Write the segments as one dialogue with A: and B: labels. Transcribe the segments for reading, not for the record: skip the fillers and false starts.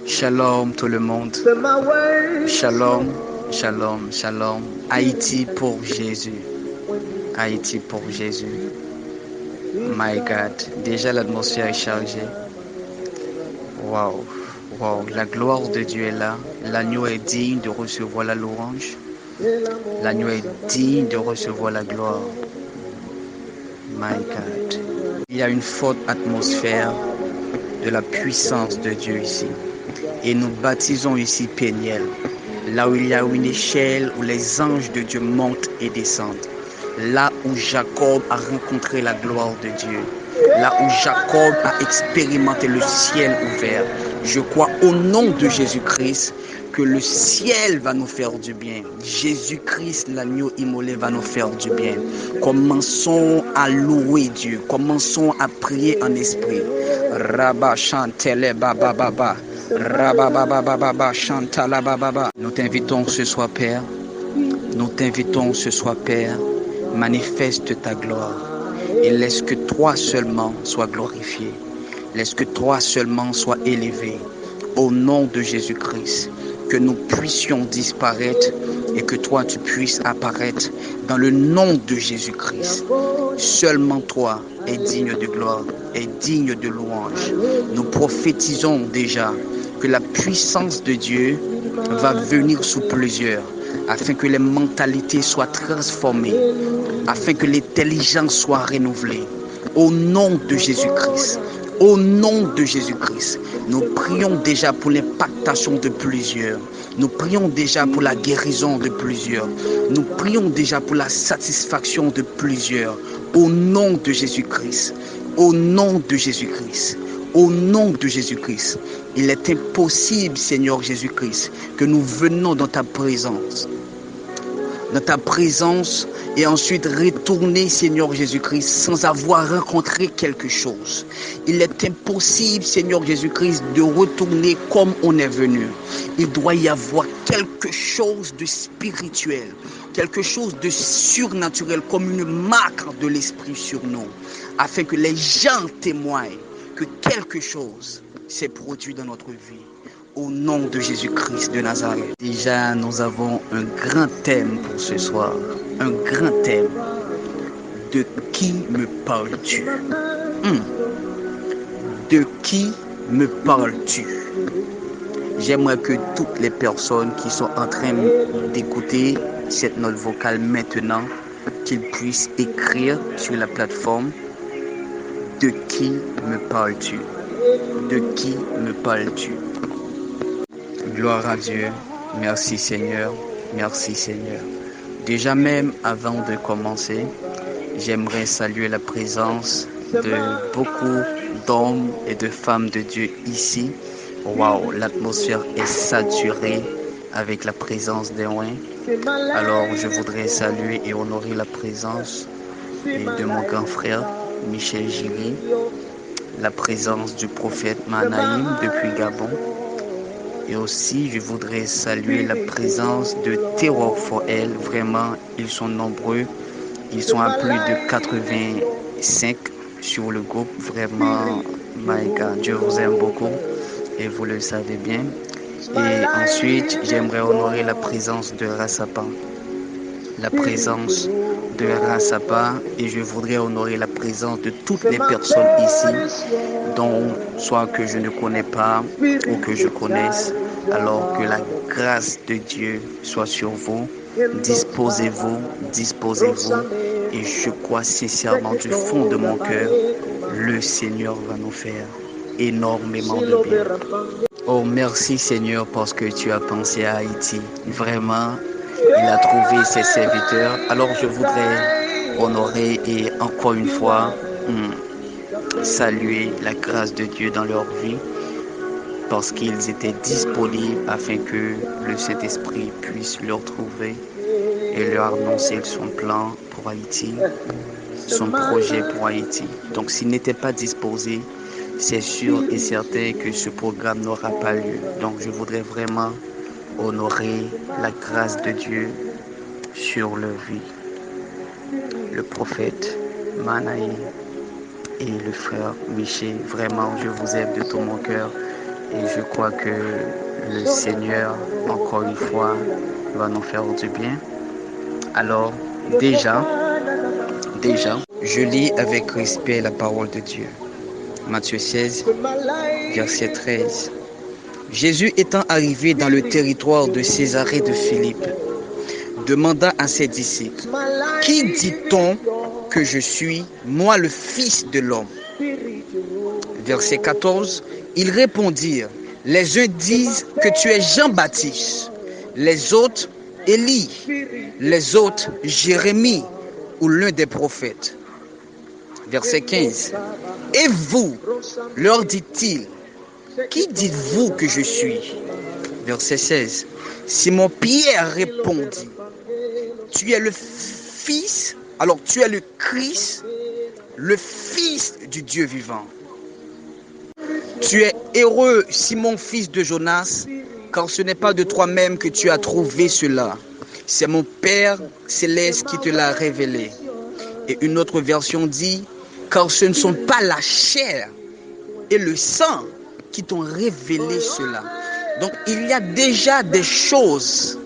A: Shalom tout le monde. Shalom, shalom, shalom. Haïti pour Jésus. Haïti pour Jésus. My God. Déjà l'atmosphère est chargée. Waouh. Waouh. La gloire de Dieu est là. L'agneau est digne de recevoir la louange. L'agneau est digne de recevoir la gloire. My God. Il y a une forte atmosphère de la puissance de Dieu ici. Et nous baptisons ici Péniel, là où il y a une échelle où les anges de Dieu montent et descendent. Là où Jacob a rencontré la gloire de Dieu. Là où Jacob a expérimenté le ciel ouvert. Je crois au nom de Jésus-Christ que le ciel va nous faire du bien. Jésus-Christ, l'agneau immolé, va nous faire du bien. Commençons à louer Dieu. Commençons à prier en esprit. Rabba chantele baba baba. Rabba baba baba chantala baba. Nous t'invitons ce soir, Père. Nous t'invitons ce soir, Père. Manifeste ta gloire. Et laisse que toi seulement sois glorifié. Laisse que toi seulement sois élevé. Au nom de Jésus-Christ, que nous puissions disparaître et que toi tu puisses apparaître dans le nom de Jésus-Christ. Seulement toi est digne de gloire, est digne de louange. Nous prophétisons déjà que la puissance de Dieu va venir sous plusieurs, afin que les mentalités soient transformées, afin que l'intelligence soit renouvelée. Au nom de Jésus-Christ. Au nom de Jésus-Christ, nous prions déjà pour l'impactation de plusieurs. Nous prions déjà pour la guérison de plusieurs. Nous prions déjà pour la satisfaction de plusieurs. Au nom de Jésus-Christ. Au nom de Jésus-Christ. Au nom de Jésus-Christ. Il est impossible, Seigneur Jésus-Christ, que nous venons dans ta présence. Dans ta présence et ensuite retourner, Seigneur Jésus-Christ, sans avoir rencontré quelque chose. Il est impossible, Seigneur Jésus-Christ, de retourner comme on est venu. Il doit y avoir quelque chose de spirituel, quelque chose de surnaturel, comme une marque de l'Esprit sur nous, afin que les gens témoignent que quelque chose s'est produit dans notre vie. Au nom de Jésus-Christ de Nazareth. Déjà, nous avons un grand thème pour ce soir. Un grand thème. De qui me parles-tu? De qui me parles-tu? J'aimerais que toutes les personnes qui sont en train d'écouter cette note vocale maintenant, qu'ils puissent écrire sur la plateforme. De qui me parles-tu? De qui me parles-tu? Gloire à Dieu. Merci Seigneur. Merci Seigneur. Déjà même avant de commencer, j'aimerais saluer la présence de beaucoup d'hommes et de femmes de Dieu ici. Waouh, l'atmosphère est saturée avec la présence des oins. Alors je voudrais saluer et honorer la présence de mon grand frère Michel Giri, la présence du prophète Manaïm depuis Gabon. Et aussi, je voudrais saluer la présence de Terror for Elle. Vraiment, ils sont nombreux. Ils sont à plus de 85 sur le groupe. Vraiment, my God, Dieu vous aime beaucoup et vous le savez bien. Et ensuite, j'aimerais honorer la présence de Rassapa. La présence de Rassapa, et je voudrais honorer la présence de toutes les personnes ici, dont soit que je ne connais pas ou que je connaisse. Alors que la grâce de Dieu soit sur vous. Disposez-vous, disposez-vous. Et je crois sincèrement du fond de mon cœur, le Seigneur va nous faire énormément de bien. Oh, merci Seigneur parce que tu as pensé à Haïti. Vraiment, il a trouvé ses serviteurs. Alors je voudrais honorer et encore une fois saluer la grâce de Dieu dans leur vie, parce qu'ils étaient disponibles afin que le Saint-Esprit puisse leur trouver et leur annoncer son plan pour Haïti, son projet pour Haïti. Donc s'ils n'étaient pas disposés, c'est sûr et certain que ce programme n'aura pas lieu. Donc je voudrais vraiment honorer la grâce de Dieu sur leur vie. Le prophète Manaïm et le frère Michel, vraiment je vous aime de tout mon cœur. Et je crois que le Seigneur, encore une fois, va nous faire du bien. Alors, déjà, je lis avec respect la parole de Dieu. Matthieu 16, verset 13. Jésus étant arrivé dans le territoire de Césarée de Philippe, demanda à ses disciples, « Qui dit-on que je suis, moi le Fils de l'homme » Verset 14, ils répondirent, « Les uns disent que tu es Jean-Baptiste, les autres Élie, les autres Jérémie ou l'un des prophètes. » Verset 15, « Et vous, leur dit-il, qui dites-vous que je suis » Verset 16, « Simon Pierre répondit, tu es le Fils, alors tu es le Christ, le Fils du Dieu vivant. Tu es heureux, Simon, fils de Jonas, car ce n'est pas de toi-même que tu as trouvé cela. C'est mon Père céleste qui te l'a révélé. Et une autre version dit, car ce ne sont pas la chair et le sang qui t'ont révélé cela. Donc il y a déjà des choses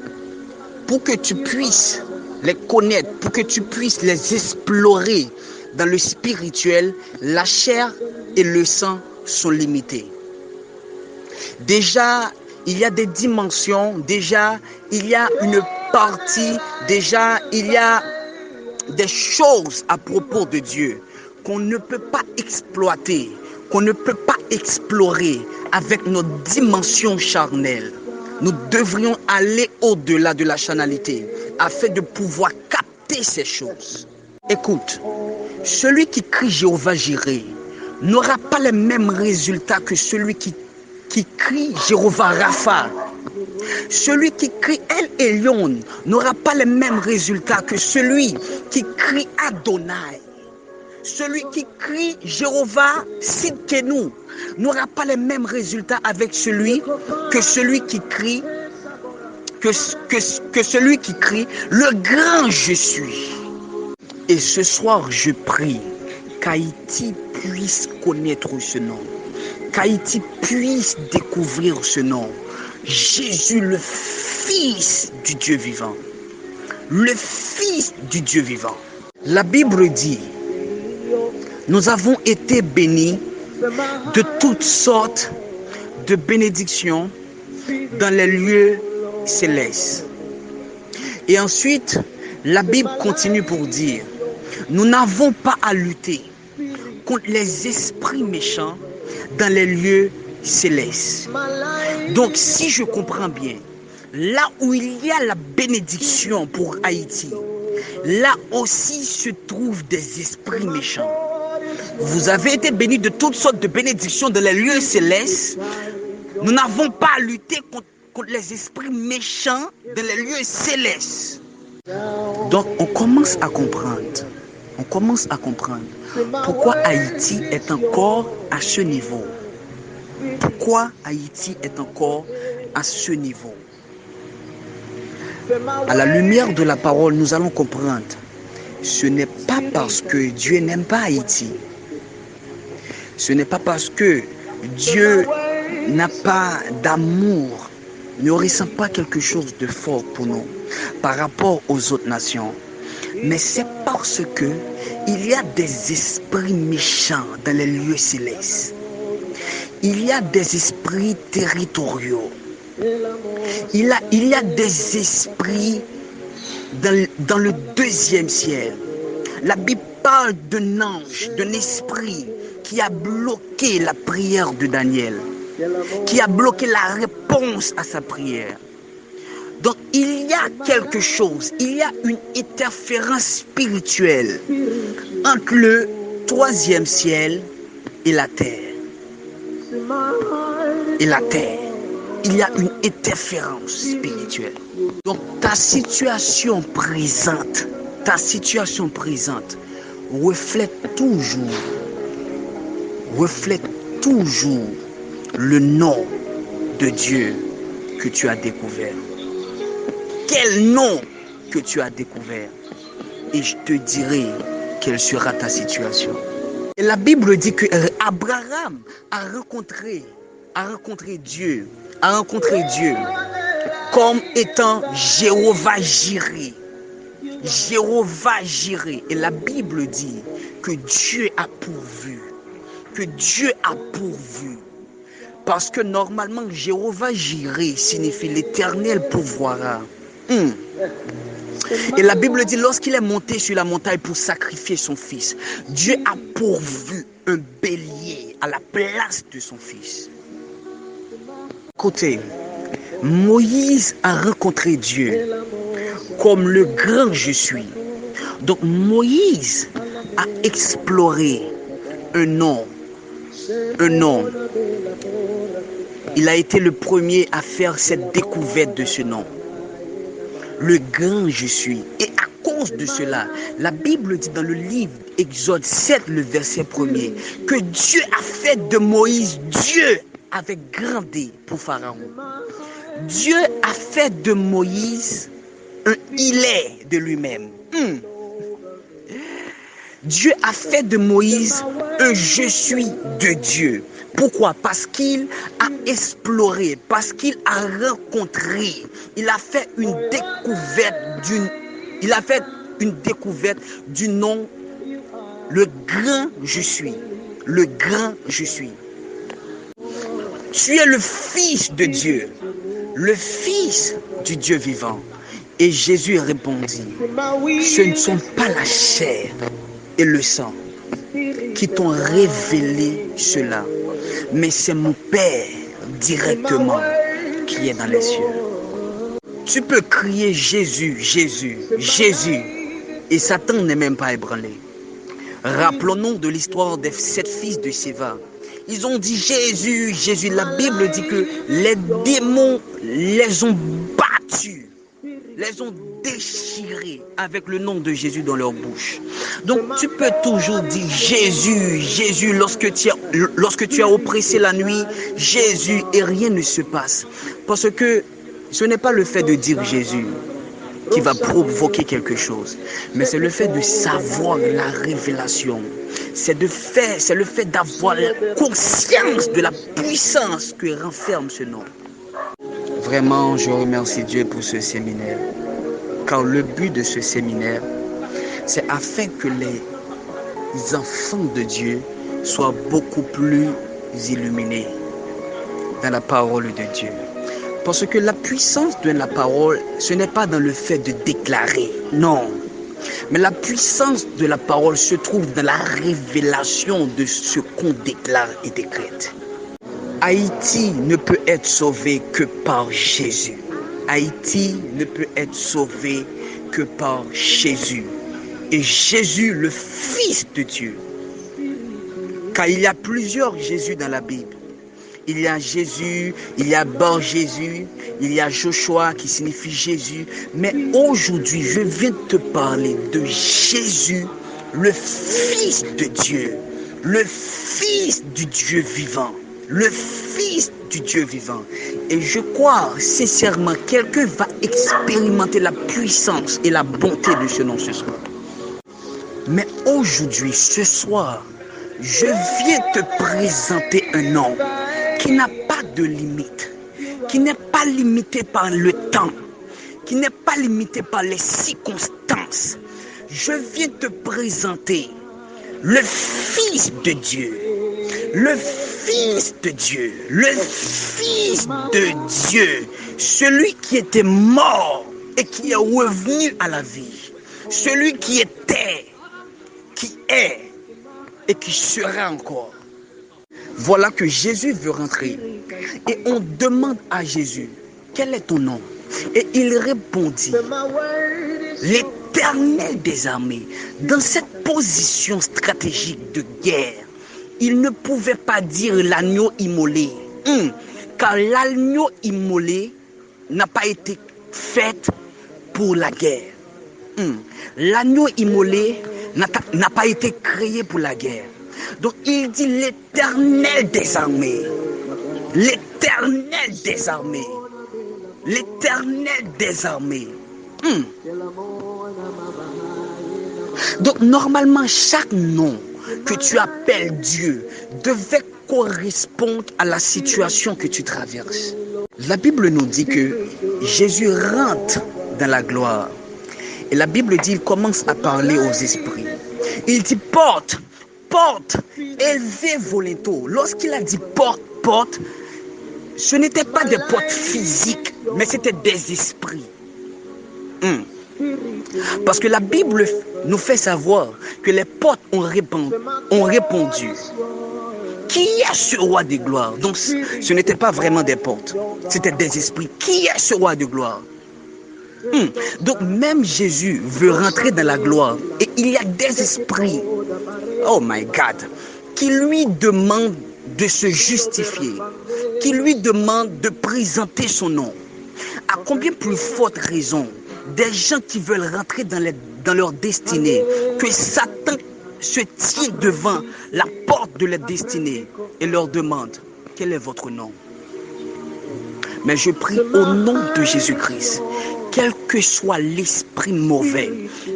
A: pour que tu puisses les connaître, pour que tu puisses les explorer dans le spirituel. La chair et le sang sont limités. Déjà, il y a des dimensions, déjà, il y a une partie, déjà, il y a des choses à propos de Dieu qu'on ne peut pas exploiter, qu'on ne peut pas explorer avec notre dimension charnelle. Nous devrions aller au-delà de la charnalité afin de pouvoir capter ces choses. Écoute, celui qui crie Jéhovah Jireh n'aura pas les mêmes résultats que celui qui crie Jéhovah Rapha. Celui qui crie El Elyon n'aura pas les mêmes résultats que celui qui crie Adonai. Celui qui crie Jéhovah Sidkenu n'aura pas les mêmes résultats avec celui qui crie celui qui crie le grand je suis. Et ce soir je prie qu'Haïti puisse connaître ce nom, qu'Haïti puisse découvrir ce nom, Jésus le Fils du Dieu vivant, le Fils du Dieu vivant. La Bible dit, nous avons été bénis de toutes sortes de bénédictions dans les lieux célestes. Et ensuite, la Bible continue pour dire, nous n'avons pas à lutter contre les esprits méchants dans les lieux célestes. Donc, si je comprends bien, là où il y a la bénédiction pour Haïti, là aussi se trouvent des esprits méchants. Vous avez été bénis de toutes sortes de bénédictions dans les lieux célestes. Nous n'avons pas à lutter contre les esprits méchants dans les lieux célestes. Donc, on commence à comprendre. Pourquoi Haïti est encore à ce niveau. Pourquoi Haïti est encore à ce niveau. À la lumière de la parole, nous allons comprendre. Ce n'est pas parce que Dieu n'aime pas Haïti. Ce n'est pas parce que Dieu n'a pas d'amour, ne ressent pas quelque chose de fort pour nous par rapport aux autres nations. Mais c'est parce que il y a des esprits méchants dans les lieux célestes. Il y a des esprits territoriaux. Il y a des esprits dans le deuxième ciel. La Bible parle d'un ange, d'un esprit qui a bloqué la prière de Daniel, qui a bloqué la réponse à sa prière. Donc il y a quelque chose, il y a une interférence spirituelle entre le troisième ciel et la terre. Et la terre, il y a une interférence spirituelle. Donc ta situation présente reflète toujours le nom de Dieu que tu as découvert. Quel nom que tu as découvert? Et je te dirai quelle sera ta situation. Et la Bible dit que Abraham a rencontré a rencontré Dieu comme étant Jéhovah Jireh. Jéhovah Jireh. Et la Bible dit que Dieu a pourvu. Parce que normalement, Jéhovah Jireh signifie l'Éternel pourvoira. Et la Bible dit, lorsqu'il est monté sur la montagne pour sacrifier son fils, Dieu a pourvu un bélier à la place de son fils. Côté, Moïse a rencontré Dieu comme le grand je suis. Donc Moïse a exploré un nom. Il a été le premier à faire cette découverte de ce nom. Le grand je suis. Et à cause de cela, la Bible dit dans le livre Exode 7, le verset 1er, que Dieu a fait de Moïse Dieu avec grand D pour Pharaon. Dieu a fait de Moïse un il est de lui-même. Dieu a fait de Moïse un je suis de Dieu. Pourquoi? Parce qu'il a exploré, parce qu'il a rencontré, il a fait une découverte du nom, le grand je suis. Le grand je suis. Tu es le fils de Dieu, le fils du Dieu vivant. Et Jésus répondit, ce ne sont pas la chair et le sang qui t'ont révélé cela, mais c'est mon Père directement qui est dans les cieux. Tu peux crier Jésus, Jésus, Jésus, et Satan n'est même pas ébranlé. Rappelons-nous de l'histoire des 7 fils de Séva. Ils ont dit Jésus, Jésus. La Bible dit que les démons les ont battus, les ont déchirés avec le nom de Jésus dans leur bouche. Donc tu peux toujours dire Jésus, Jésus lorsque tu as oppressé la nuit, Jésus, et rien ne se passe. Parce que ce n'est pas le fait de dire Jésus qui va provoquer quelque chose, mais c'est le fait de savoir la révélation. C'est le fait d'avoir conscience de la puissance que renferme ce nom. Vraiment, je remercie Dieu pour ce séminaire. Car le but de ce séminaire, c'est afin que les enfants de Dieu soient beaucoup plus illuminés dans la parole de Dieu. Parce que la puissance de la parole, ce n'est pas dans le fait de déclarer, non. Mais la puissance de la parole se trouve dans la révélation de ce qu'on déclare et décrète. Haïti ne peut être sauvé que par Jésus. Haïti ne peut être sauvé que par Jésus. Et Jésus, le Fils de Dieu. Car il y a plusieurs Jésus dans la Bible. Il y a Jésus, il y a Bar Jésus, il y a Joshua qui signifie Jésus. Mais aujourd'hui, je viens te parler de Jésus, le Fils de Dieu, le Fils du Dieu vivant, le Fils du Dieu vivant. Et je crois sincèrement, quelqu'un va expérimenter la puissance et la bonté de ce nom ce soir. Mais aujourd'hui, ce soir, je viens te présenter un nom qui n'a pas de limite, qui n'est pas limité par le temps, qui n'est pas limité par les circonstances. Je viens te présenter le Fils de Dieu, le Fils de Dieu, le Fils de Dieu, celui qui était mort et qui est revenu à la vie, celui qui était, qui est et qui sera encore. Voilà que Jésus veut rentrer et on demande à Jésus, quel est ton nom? Et il répondit, l'Éternel des armées. Dans cette position stratégique de guerre, il ne pouvait pas dire l'agneau immolé, car l'agneau immolé n'a pas été fait pour la guerre. L'agneau immolé n'a pas été créé pour la guerre. Donc il dit l'Éternel des armées. L'Éternel des armées. L'Éternel des armées. Donc normalement chaque nom que tu appelles Dieu devait correspondent à la situation que tu traverses. La Bible nous dit que Jésus rentre dans la gloire. Et la Bible dit qu'il commence à parler aux esprits. Il dit porte, porte, élevez vos linteaux. Lorsqu'il a dit porte, porte, ce n'était pas des portes physiques, mais c'était des esprits. Parce que la Bible nous fait savoir que les portes ont répondu. Qui est ce roi de gloire? Donc ce n'était pas vraiment des portes, c'était des esprits. Qui est ce roi de gloire? Donc même Jésus veut rentrer dans la gloire et il y a des esprits, oh my God, qui lui demandent de se justifier, qui lui demandent de présenter son nom. À combien plus forte raison des gens qui veulent rentrer dans leur destinée, que Satan se tient devant la porte de leur destinée et leur demande quel est votre nom. Mais je prie au nom de Jésus-Christ, quel que soit l'esprit mauvais,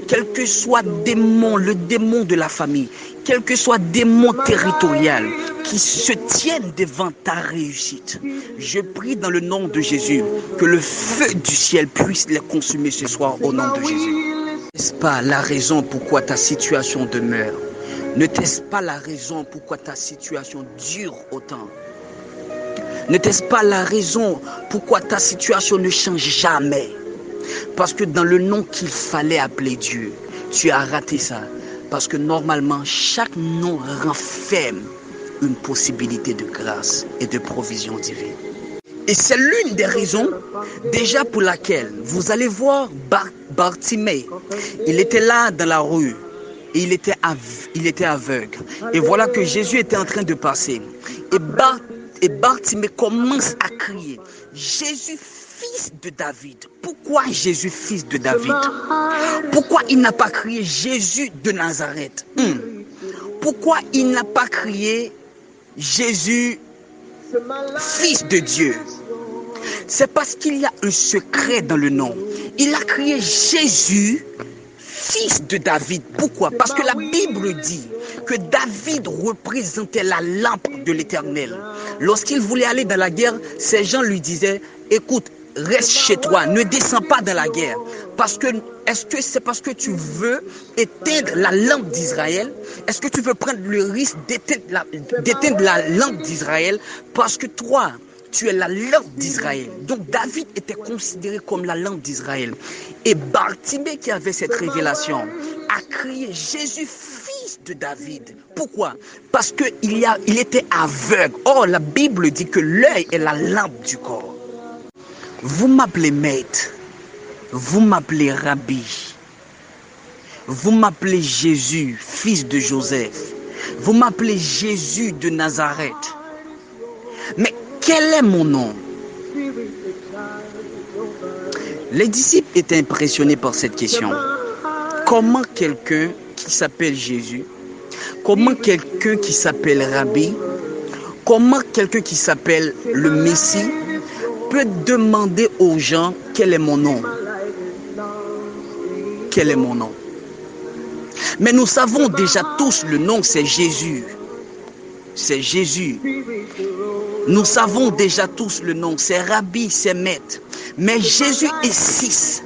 A: quel que soit le démon de la famille, quel que soit démon territorial qui se tienne devant ta réussite, je prie dans le nom de Jésus que le feu du ciel puisse les consumer ce soir au nom de Jésus. N'est-ce pas la raison pourquoi ta situation demeure? N'est-ce pas la raison pourquoi ta situation dure autant? N'est-ce pas la raison pourquoi ta situation ne change jamais? Parce que dans le nom qu'il fallait appeler Dieu, tu as raté ça. Parce que normalement, chaque nom renferme une possibilité de grâce et de provision divine. Et c'est l'une des raisons déjà pour laquelle vous allez voir Bartimée. Il était là dans la rue. Et il était aveugle. Et voilà que Jésus était en train de passer. Et Bartimée commence à crier, Jésus, fils de David. Pourquoi Jésus, fils de David? Pourquoi il n'a pas crié Jésus de Nazareth? Pourquoi il n'a pas crié Jésus, fils de Dieu? C'est parce qu'il y a un secret dans le nom. Il a crié Jésus, fils de David. Pourquoi? Parce que la Bible dit que David représentait la lampe de l'Éternel. Lorsqu'il voulait aller dans la guerre, ces gens lui disaient, écoute, reste chez toi, ne descends pas dans la guerre. Parce que, est-ce que c'est parce que tu veux éteindre la lampe d'Israël? Est-ce que tu veux prendre le risque d'éteindre la lampe d'Israël? Parce que toi, tu es la lampe d'Israël. Donc David était considéré comme la lampe d'Israël. Et Bartimée, qui avait cette révélation, a crié Jésus, fils de David. Pourquoi? Parce qu'il était aveugle. Or, la Bible dit que l'œil est la lampe du corps. Vous m'appelez maître, vous m'appelez rabbi, vous m'appelez Jésus, fils de Joseph, vous m'appelez Jésus de Nazareth. Mais quel est mon nom? Les disciples étaient impressionnés par cette question. Comment quelqu'un qui s'appelle Jésus, comment quelqu'un qui s'appelle Rabbi, comment quelqu'un qui s'appelle le Messie peut demander aux gens quel est mon nom? Quel est mon nom? Mais nous savons déjà tous le nom, c'est Jésus. C'est Jésus. Nous savons déjà tous le nom, c'est Rabbi, c'est Maître. Mais Jésus est fils.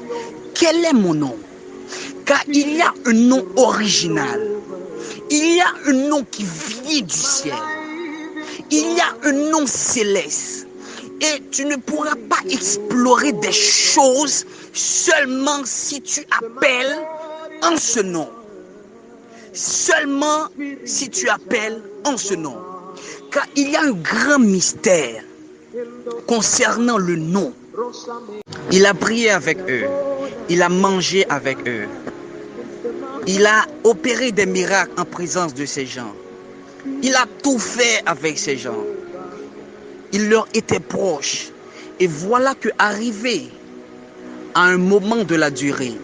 A: Quel est mon nom? Car il y a un nom original. Il y a un nom qui vient du ciel. Il y a un nom céleste. Et tu ne pourras pas explorer des choses seulement si tu appelles en ce nom. Seulement si tu appelles en ce nom. Car il y a un grand mystère concernant le nom. Il a prié avec eux. Il a mangé avec eux. Il a opéré des miracles en présence de ces gens. Il a tout fait avec ces gens. Il leur était proche. Et voilà que arrivé à un moment de la durée,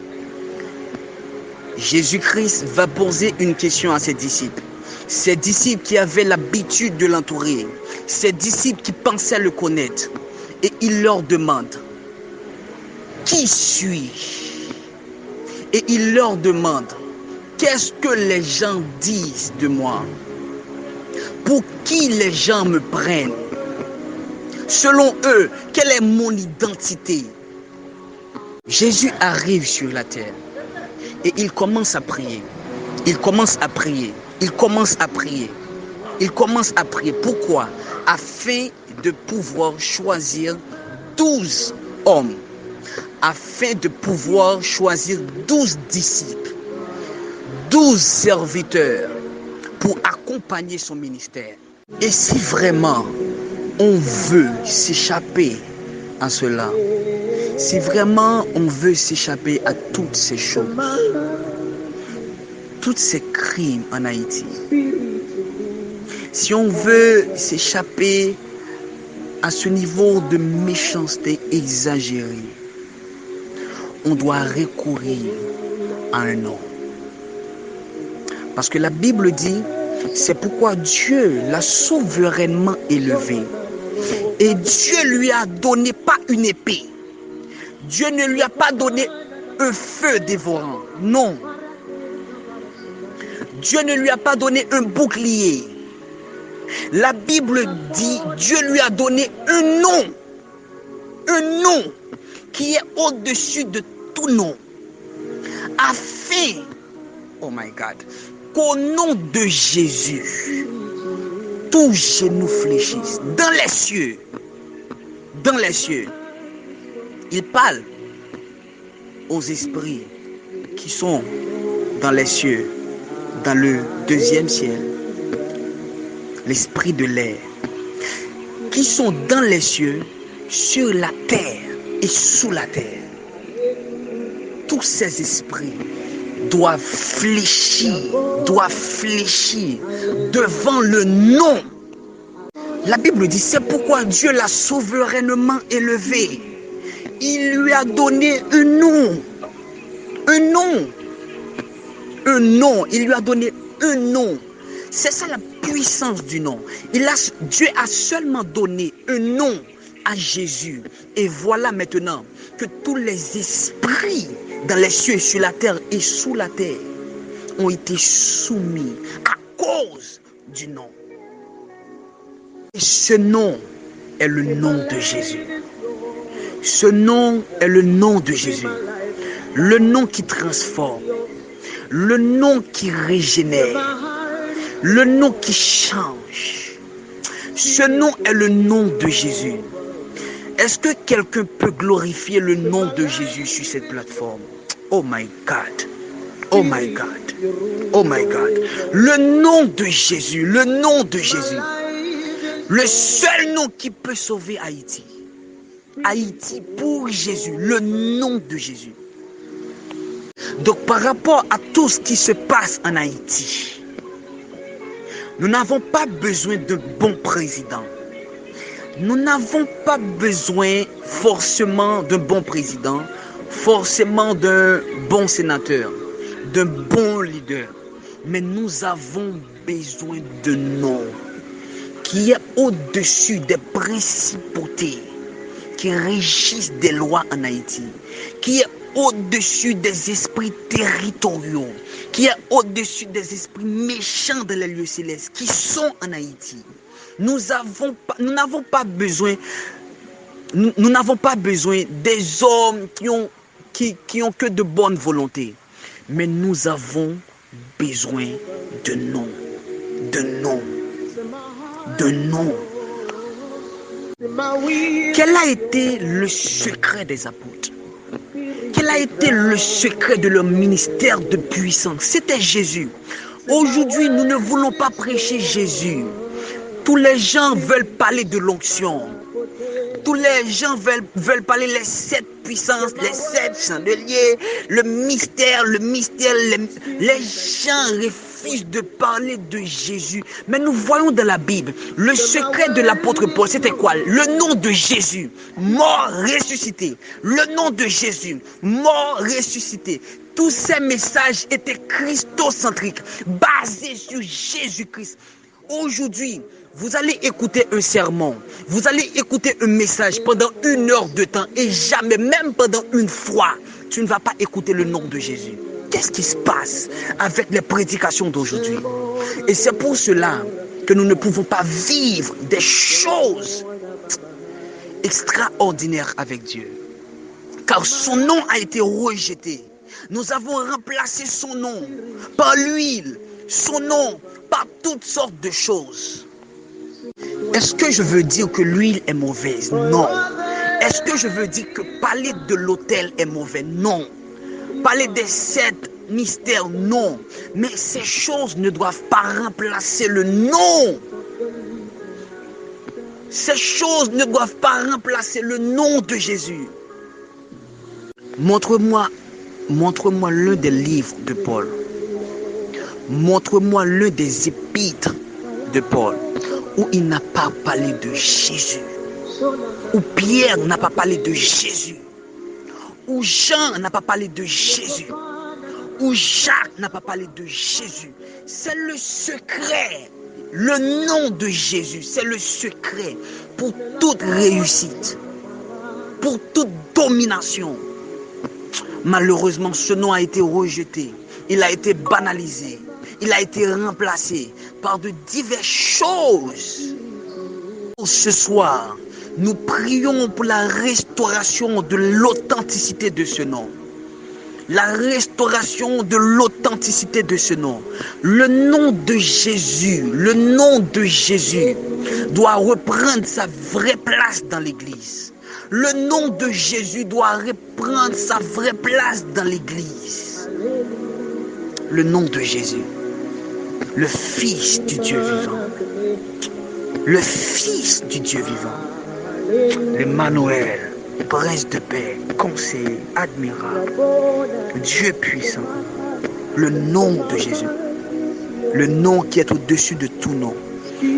A: Jésus-Christ va poser une question à ses disciples. Ses disciples qui avaient l'habitude de l'entourer. Ses disciples qui pensaient le connaître. Et il leur demande, qui suis-je? Et il leur demande, qu'est-ce que les gens disent de moi? pour qui les gens me prennent. Selon eux, quelle est mon identité? Jésus arrive sur la terre et il commence à prier. Il commence à prier. Il commence à prier. Il commence à prier. Pourquoi? Afin de pouvoir choisir 12 hommes. Afin de pouvoir choisir 12 disciples. 12 serviteurs pour accompagner son ministère. Et si vraiment on veut s'échapper à cela, si vraiment on veut s'échapper à toutes ces choses, tous ces crimes en Haïti, si on veut s'échapper à ce niveau de méchanceté exagérée, on doit recourir à un nom. Parce que la Bible dit, c'est pourquoi Dieu l'a souverainement élevé. Et Dieu lui a donné pas une épée. Dieu ne lui a pas donné un feu dévorant. Non. Dieu ne lui a pas donné un bouclier. La Bible dit, Dieu lui a donné un nom. Un nom qui est au-dessus de tout nom. Afin, oh my God, qu'au nom de Jésus, tout genou fléchisse dans les cieux. Dans les cieux. Il parle aux esprits qui sont dans les cieux, dans le deuxième ciel, l'esprit de l'air, qui sont dans les cieux, sur la terre et sous la terre. Tous ces esprits doivent fléchir devant le nom. La Bible dit, c'est pourquoi Dieu l'a souverainement élevé. Il lui a donné un nom. Un nom. Un nom. Il lui a donné un nom. C'est ça la puissance du nom. Dieu a seulement donné un nom à Jésus. Et voilà maintenant que tous les esprits dans les cieux, sur la terre et sous la terre ont été soumis à cause du nom. Et ce nom est le nom de Jésus. Ce nom est le nom de Jésus. Le nom qui transforme. Le nom qui régénère. Le nom qui change. Ce nom est le nom de Jésus. Est-ce que quelqu'un peut glorifier le nom de Jésus sur cette plateforme? Oh my God. Oh my God. Oh my God. Le nom de Jésus. Le nom de Jésus. Le seul nom qui peut sauver Haïti. Haïti pour Jésus. Le nom de Jésus. Donc par rapport à tout ce qui se passe en Haïti, nous n'avons pas besoin de bons présidents. Nous n'avons pas besoin forcément d'un bon président, forcément d'un bon sénateur, d'un bon leader. Mais nous avons besoin de nom qui est au-dessus des principautés qui régissent des lois en Haïti, qui est au-dessus des esprits territoriaux, qui est au-dessus des esprits méchants de les lieux célestes qui sont en Haïti. Nous n'avons pas besoin des hommes qui ont que de bonne volonté, mais nous avons besoin de noms, de noms, de noms. Quel a été le secret des apôtres? Quel a été le secret de leur ministère de puissance? C'était Jésus. Aujourd'hui, nous ne voulons pas prêcher Jésus. Tous les gens veulent parler de l'onction. Tous les gens veulent parler les 7 puissances, les 7 chandeliers, le mystère. Les gens refusent de parler de Jésus. Mais nous voyons dans la Bible, le secret de l'apôtre Paul, c'était quoi? Le nom de Jésus, mort, ressuscité. Le nom de Jésus, mort, ressuscité. Tous ces messages étaient christocentriques, basés sur Jésus-Christ. Aujourd'hui, vous allez écouter un sermon, vous allez écouter un message pendant 1 heure de temps et jamais, même pendant une fois, tu ne vas pas écouter le nom de Jésus. Qu'est-ce qui se passe avec les prédications d'aujourd'hui? Et c'est pour cela que nous ne pouvons pas vivre des choses extraordinaires avec Dieu. Car son nom a été rejeté. Nous avons remplacé son nom par l'huile, son nom par toutes sortes de choses. Est-ce que je veux dire que l'huile est mauvaise? Non. Est-ce que je veux dire que parler de l'autel est mauvais? Non. Parler des 7 mystères? Non. Mais ces choses ne doivent pas remplacer le nom. Ces choses ne doivent pas remplacer le nom de Jésus. Montre-moi l'un des livres de Paul. Montre-moi l'un des épîtres de Paul où il n'a pas parlé de Jésus. Où Pierre n'a pas parlé de Jésus. Où Jean n'a pas parlé de Jésus. Où Jacques n'a pas parlé de Jésus. C'est le secret. Le nom de Jésus, c'est le secret pour toute réussite, pour toute domination. Malheureusement, ce nom a été rejeté. Il a été banalisé. Il a été remplacé par de diverses choses. Ce soir, nous prions pour la restauration de l'authenticité de ce nom. La restauration de l'authenticité de ce nom. Le nom de Jésus doit reprendre sa vraie place dans l'Église. Le nom de Jésus doit reprendre sa vraie place dans l'Église. Le nom de Jésus, le Fils du Dieu vivant. Le Fils du Dieu vivant. L'Emmanuel, Prince de paix, conseiller, admirable, Dieu puissant. Le nom de Jésus. Le nom qui est au-dessus de tout nom.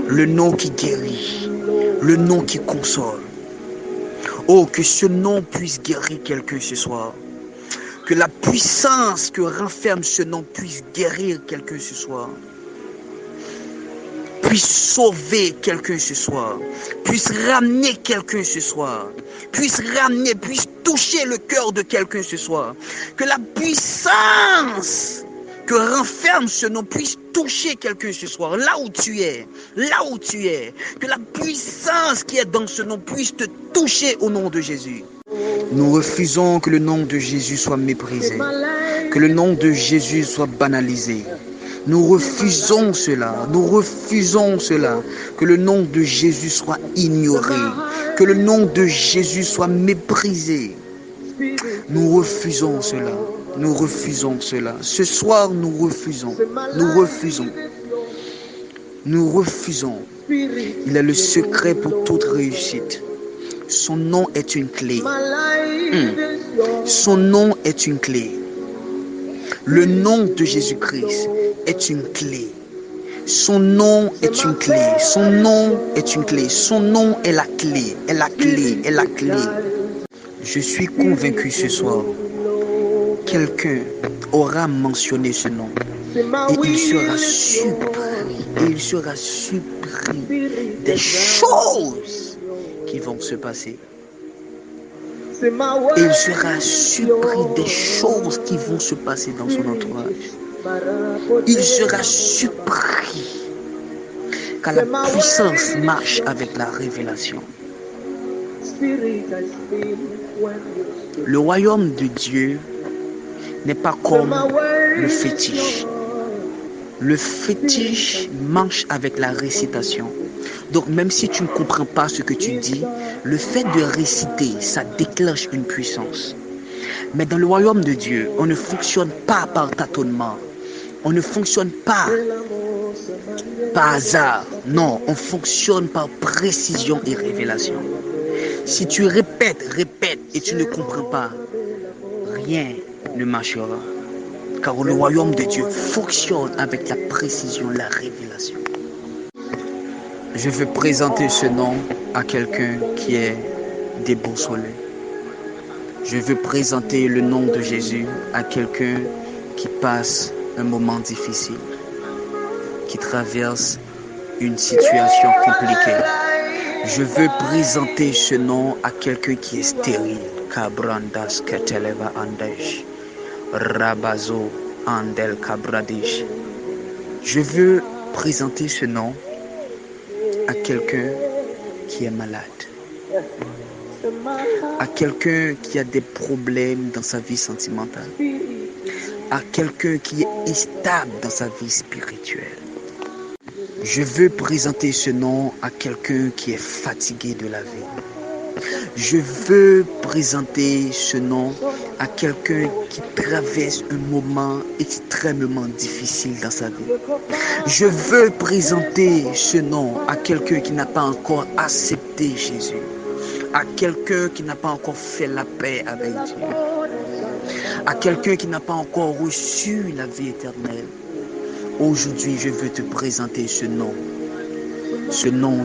A: Le nom qui guérit. Le nom qui console. Oh, que ce nom puisse guérir quelqu'un ce soir. Que la puissance que renferme ce nom puisse guérir quelqu'un ce soir. Puisse sauver quelqu'un ce soir. Puisse ramener quelqu'un ce soir. Puisse toucher le cœur de quelqu'un ce soir. Que la puissance que renferme ce nom puisse toucher quelqu'un ce soir, là où tu es, que la puissance qui est dans ce nom puisse te toucher au nom de Jésus. Nous refusons que le nom de Jésus soit méprisé, que le nom de Jésus soit banalisé. Nous refusons cela, que le nom de Jésus soit ignoré, que le nom de Jésus soit méprisé. Nous refusons cela. Ce soir, nous refusons. Il est le secret pour toute réussite. Son nom est une clé. Son nom est une clé. Le nom de Jésus-Christ est une clé. Son nom est une clé. Son nom est la clé. Je suis convaincu ce soir, quelqu'un aura mentionné ce nom et il sera surpris des choses qui vont se passer. Et il sera surpris des choses qui vont se passer dans son entourage. Il sera surpris car la puissance marche avec la révélation. Le royaume de Dieu n'est pas comme le fétiche. Le fétiche marche avec la récitation. Donc même si tu ne comprends pas ce que tu dis, le fait de réciter, ça déclenche une puissance. Mais dans le royaume de Dieu, on ne fonctionne pas par tâtonnement. On ne fonctionne pas par hasard. Non, on fonctionne par précision et révélation. Si tu répètes et tu ne comprends pas, rien ne marchera. Car le royaume de Dieu fonctionne avec la précision, la révélation. Je veux présenter ce nom à quelqu'un qui est déboussolé. Je veux présenter le nom de Jésus à quelqu'un qui passe un moment difficile, qui traverse une situation compliquée. Je veux présenter ce nom à quelqu'un qui est stérile. Kabrandas keteleva andesh. Rabazo andel kabradish. Je veux présenter ce nom à quelqu'un qui est malade, à quelqu'un qui a des problèmes dans sa vie sentimentale, à quelqu'un qui est instable dans sa vie spirituelle. Je veux présenter ce nom à quelqu'un qui est fatigué de la vie. Je veux présenter ce nom à quelqu'un qui traverse un moment extrêmement difficile dans sa vie. Je veux présenter ce nom à quelqu'un qui n'a pas encore accepté Jésus, à quelqu'un qui n'a pas encore fait la paix avec Dieu, à quelqu'un qui n'a pas encore reçu la vie éternelle. Aujourd'hui, je veux te présenter ce nom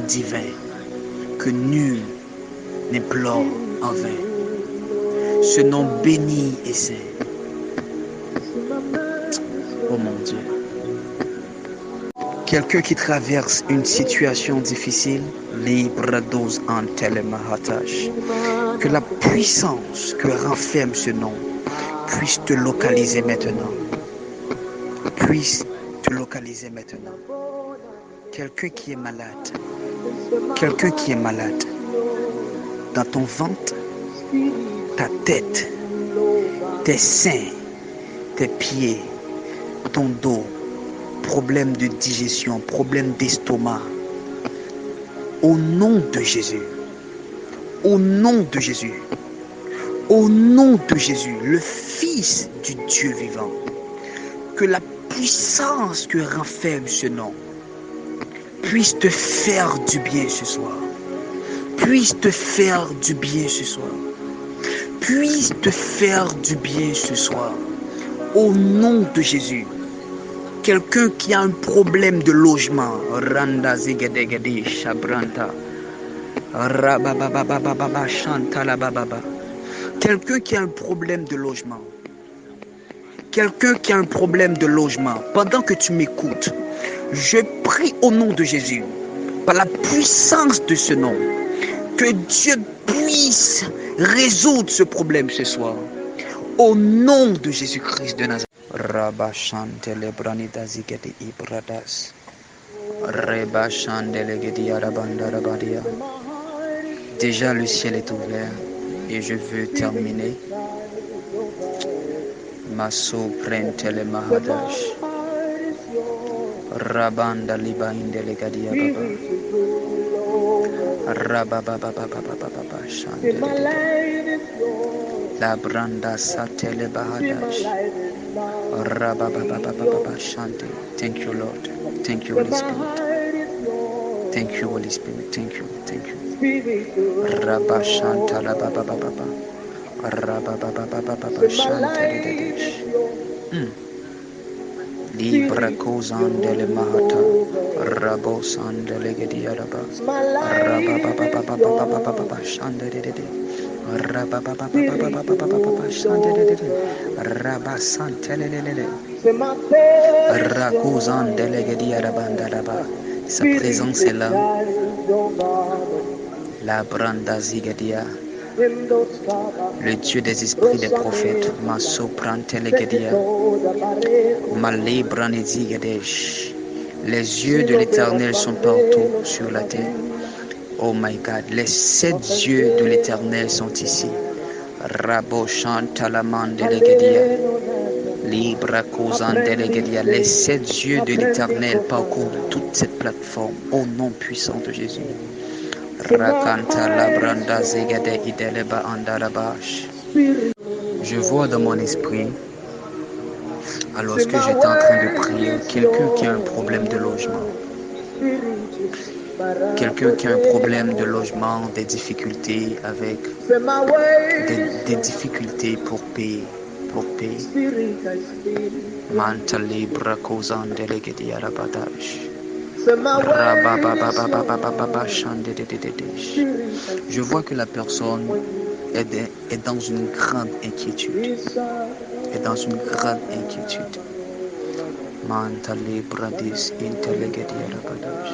A: divin que nul n'implore en vain. Ce nom béni et saint. Oh mon Dieu. Quelqu'un qui traverse une situation difficile, librados en telemahatash. Que la puissance que renferme ce nom puisse te localiser maintenant. Puisse te localiser maintenant. Quelqu'un qui est malade. Quelqu'un qui est malade. Dans ton ventre, ta tête, tes seins, tes pieds, ton dos, problème de digestion, problème d'estomac. Au nom de Jésus, au nom de Jésus, au nom de Jésus, le Fils du Dieu vivant, que la puissance que renferme ce nom puisse te faire du bien ce soir. Puisse te faire du bien ce soir. Puisse te faire du bien ce soir. Au nom de Jésus. Quelqu'un qui a un problème de logement. Randa zigedegede shabranta. Rababababababa chantalabababa. Quelqu'un qui a un problème de logement. Quelqu'un qui a un problème de logement. Pendant que tu m'écoutes, je prie au nom de Jésus, par la puissance de ce nom, que Dieu puisse résoudre ce problème ce soir. Au nom de Jésus-Christ de Nazareth. Déjà le ciel est ouvert et je veux terminer. Maso prentele mahadash. Rabanda liba indele gadia baba. Rabababababababa shandele. La branda satele bahadash. Rababababababa shande. Thank you, Lord. Thank you, Holy Spirit. Thank you, Holy Spirit. Thank you. Thank you. Rabashantala babababa. Rababababababa shantele. Libra kozandele mahata. Rabo sandele gediaraba. Rabababababababa shandele. Rabababababababa shandele. Rabasantele. Rakozandele gediarabandalaba. Sa présence est là. La branda zigadia. Le Dieu des esprits des prophètes. Maso prantele gedia. Malibranedigadesh. Les yeux de l'Éternel sont partout sur la terre. Oh my God, les 7 yeux de l'Éternel sont ici. Rabo chantalamandelegedia. Libra causandelegedia. Les 7 yeux de l'Éternel parcourent toute cette plateforme au nom puissant de Jésus. Rakanta labranda zegade ideleba andarabash. Je vois dans mon esprit, alors que j'étais en train de prier, quelqu'un qui a un problème de logement. Quelqu'un qui a un problème de logement, des difficultés avec des difficultés pour payer. Mantali brakozan delegedi arabadash. Je vois que la personne est dans une grande inquiétude. Mantali bradis intelegedi arabadash.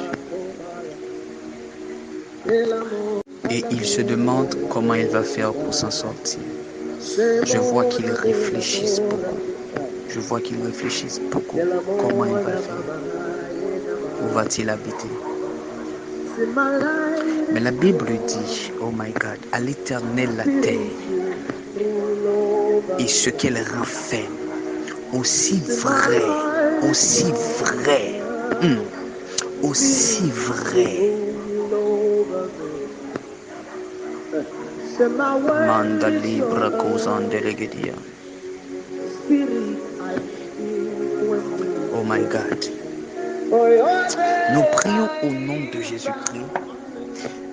A: Et il se demande comment il va faire pour s'en sortir. Je vois qu'il réfléchisse beaucoup. Comment il va faire? Où va-t-il habiter? Mais la Bible dit, oh my God, à l'Éternel la terre et ce qu'elle renferme, aussi vrai, aussi vrai, aussi vrai. Manda libra cosa delegadia. Oh my God. Nous prions au nom de Jésus-Christ,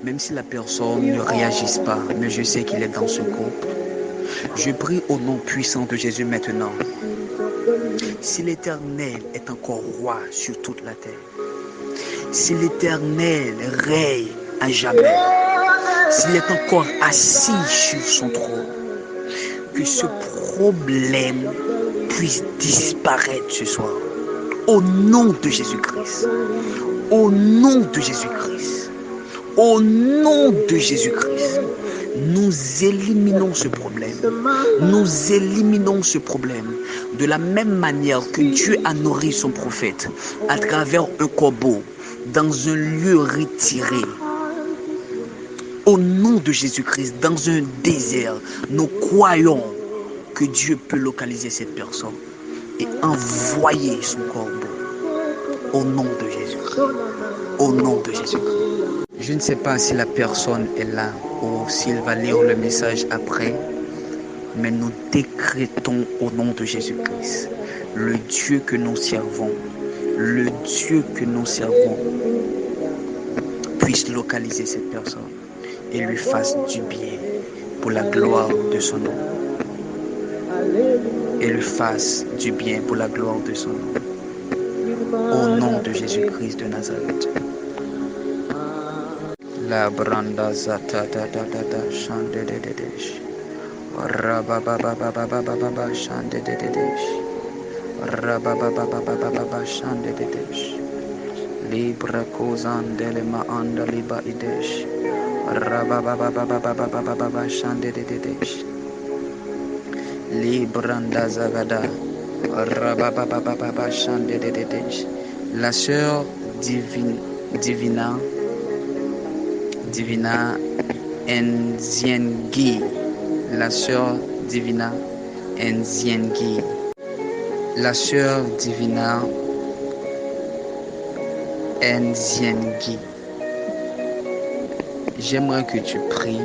A: même si la personne ne réagisse pas, mais je sais qu'il est dans ce groupe. Je prie au nom puissant de Jésus maintenant. Si l'Éternel est encore roi sur toute la terre, si l'Éternel règne à jamais, s'il est encore assis sur son trône, que ce problème puisse disparaître ce soir. Au nom de Jésus-Christ. Au nom de Jésus-Christ. Au nom de Jésus-Christ. Nous éliminons ce problème. Nous éliminons ce problème. De la même manière que Dieu a nourri son prophète à travers un corbeau dans un lieu retiré. Au nom de Jésus-Christ, dans un désert, nous croyons que Dieu peut localiser cette personne et envoyer son corbeau. Au nom de Jésus. Au nom de Jésus. Je ne sais pas si la personne est là ou s'il va lire le message après, mais nous décrétons au nom de Jésus-Christ, le Dieu que nous servons, le Dieu que nous servons puisse localiser cette personne et lui fasse du bien pour la gloire de son nom. Et lui fasse du bien pour la gloire de son nom. Au nom de Jésus-Christ de Nazareth. La branda zata da da da da chande de de desh. Rabababababababa chande de de desh. Rababababababa chande de desh. Libra kozan delema anda liba idesh. Rabababababababa chande de de desh. Libranda zagada. Rabababababa chande de de desh. La sœur Divina Nziengi, la sœur Divina Nziengi, la sœur Divina Nziengi. J'aimerais que tu pries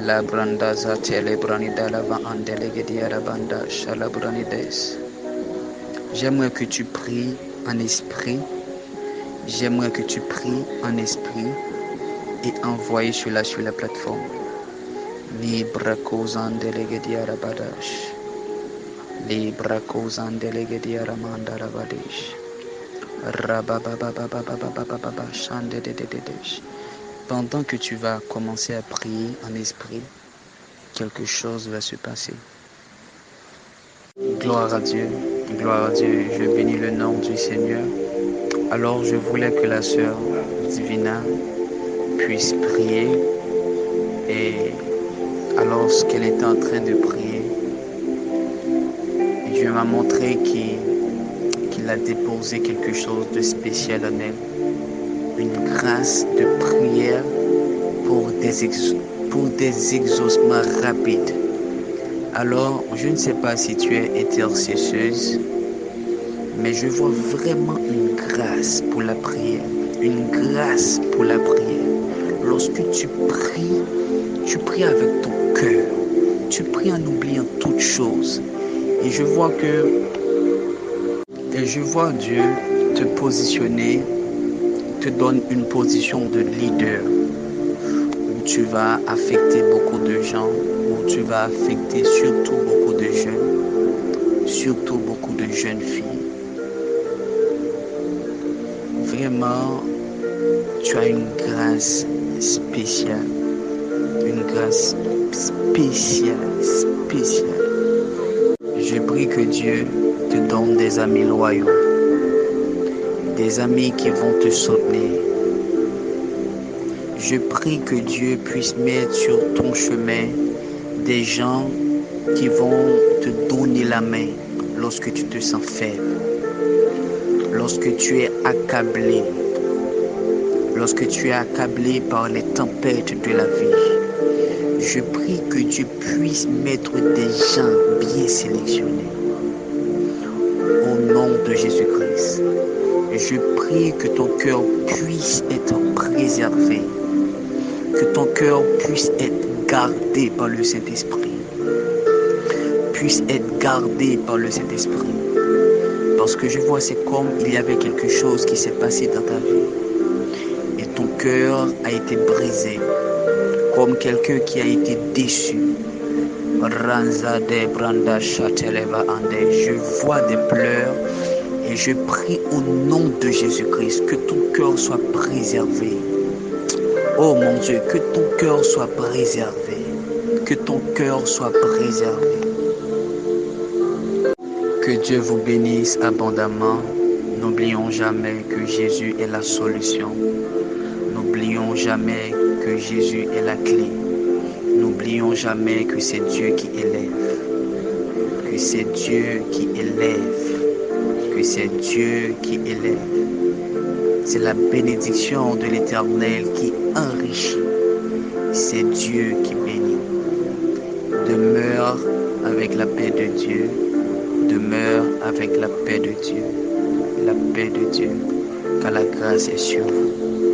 A: la branda zatele branida lava andelegedi arabanda shalabranides. J'aimerais que tu pries en esprit. J'aimerais que tu pries en esprit et envoyer cela sur la plateforme. Libra kozan delegedi arabadash. Libra kozan delegedi aramanda rabadish. Rabababababababababa chande de dedesh. Pendant que tu vas commencer à prier en esprit, quelque chose va se passer. Gloire à Dieu, gloire à Dieu. Je bénis le nom du Seigneur. Alors je voulais que la sœur Divina puisse prier et alors qu'elle était en train de prier, Dieu m'a montré qu'il a déposé quelque chose de spécial en elle, une grâce de prière pour des exaucements rapides. Alors, je ne sais pas si tu es intercesseuse, mais je vois vraiment une grâce pour la prière, une grâce pour la prière. Lorsque tu pries avec ton cœur, tu pries en oubliant toutes choses. Et je vois Dieu te positionner, te donne une position de leader, où tu vas affecter beaucoup de gens, où tu vas affecter surtout beaucoup de jeunes filles. Vraiment, tu as une grâce spéciale. Une grâce spéciale. Je prie que Dieu te donne des amis loyaux, des amis qui vont te soutenir. Je prie que Dieu puisse mettre sur ton chemin des gens qui vont te donner la main lorsque tu te sens faible, lorsque tu es accablé, lorsque tu es accablé par les tempêtes de la vie, je prie que Dieu puisse mettre des gens bien sélectionnés. Au nom de Jésus-Christ, je prie que ton cœur puisse être préservé, que ton cœur puisse être gardé par le Saint-Esprit, puisse être gardé par le Saint-Esprit. Parce que je vois, c'est comme il y avait quelque chose qui s'est passé dans ta vie. Et ton cœur a été brisé, comme quelqu'un qui a été déçu. Je vois des pleurs et je prie au nom de Jésus-Christ que ton cœur soit préservé. Oh mon Dieu, que ton cœur soit préservé. Que ton cœur soit préservé. Que Dieu vous bénisse abondamment. N'oublions jamais que Jésus est la solution. N'oublions jamais que Jésus est la clé. N'oublions jamais que c'est Dieu qui élève. Que c'est Dieu qui élève. Que c'est Dieu qui élève. C'est la bénédiction de l'Éternel qui enrichit. C'est Dieu qui bénit. Demeure avec la paix de Dieu. Demeure avec la paix de Dieu. La paix de Dieu. Car la grâce est sur vous.